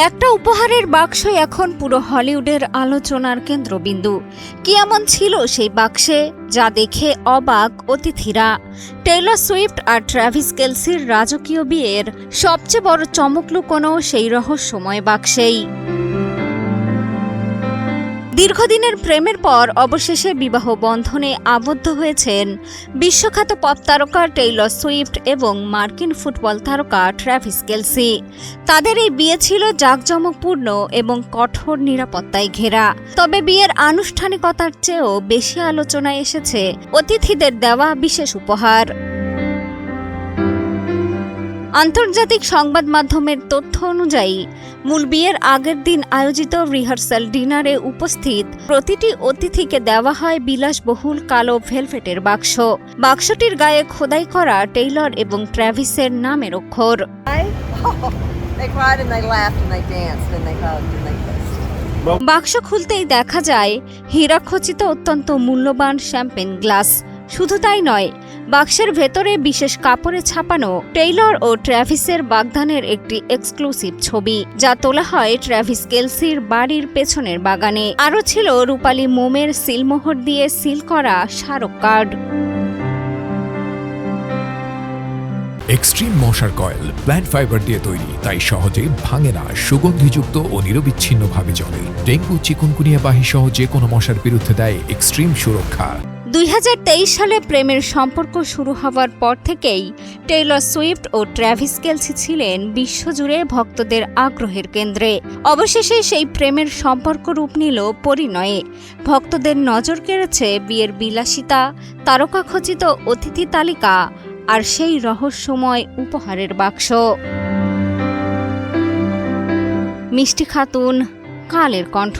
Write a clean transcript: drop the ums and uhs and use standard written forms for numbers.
একটা উপহারের বাক্সই এখন পুরো হলিউডের আলোচনার কেন্দ্রবিন্দু। কি এমন ছিল সেই বাক্সে যা দেখে অবাক অতিথিরা? টেইলর সুইফট আর ট্র্যাভিস কেলসির রাজকীয় বিয়ের সবচেয়ে বড় চমক লুকোনো সেই রহস্যময় বাক্সেই। দীর্ঘদিনের প্রেমের পর অবশেষে বিবাহ বন্ধনে আবদ্ধ হয়েছেন বিশ্বখ্যাত পপ তারকা টেইলর সুইফট এবং মার্কিন ফুটবল তারকা ট্র্যাভিস কেলসি। তাদের এই বিয়ে ছিল জাঁকজমকপূর্ণ এবং কঠোর নিরাপত্তায় ঘেরা। তবে বিয়ের আনুষ্ঠানিকতার চেয়েও বেশি আলোচনায় এসেছে অতিথিদের দেওয়া বিশেষ উপহার। আন্তর্জাতিক সংবাদ মাধ্যমের তথ্য অনুযায়ী মূল বিয়ের আগের দিন আয়োজিত রিহার্সাল ডিনারে উপস্থিত প্রতিটি অতিথিকে দেওয়া হয় বিলাসবহুল কালো ভেলভেটের বাক্স। বাক্সটির গায়ে খোদাই করা টেইলর এবং ট্র্যাভিসের নামের অক্ষর। বাক্স খুলতেই দেখা যায় হীরাখচিত অত্যন্ত মূল্যবান শ্যাম্পেন গ্লাস। শুধু তাই নয়, বাক্সের ভেতরে বিশেষ কাপড়ে ছাপানো টেইলর ও ট্র্যাভিসের বাগদানের একটি এক্সক্লুসিভ ছবি, যা তোলা হয় ট্র্যাভিস কেলসির বাড়ির পেছনের বাগানে। আরও ছিল রূপালী মোমের সিলমোহর দিয়ে সিল করা স্মারক কার্ড। এক্সট্রিম মশার কয়েল প্ল্যান্ট ফাইবার দিয়ে তৈরি, তাই সহজে ভাঙে না, সুগন্ধিযুক্ত ও নিরবিচ্ছিন্নভাবে জ্বলে। ডেঙ্গু, চিকুনগুনিয়া বাহি সহ যে কোনো মশার বিরুদ্ধে দেয় এক্সট্রিম সুরক্ষা। 2023 সালে প্রেমের সম্পর্ক শুরু হওয়ার পর থেকেই টেইলর সুইফট ও ট্র্যাভিস কেলসি ছিলেন বিশ্বজুড়ে ভক্তদের আগ্রহের কেন্দ্রে। অবশেষে সেই প্রেমের সম্পর্ক রূপ নিল পরিণয়ে। ভক্তদের নজর কেড়েছে বিয়ের বিলাসিতা, তারকাখচিত অতিথি তালিকা আর সেই রহস্যময় উপহারের বাক্স। মিষ্টি খাতুন, কালের কণ্ঠ।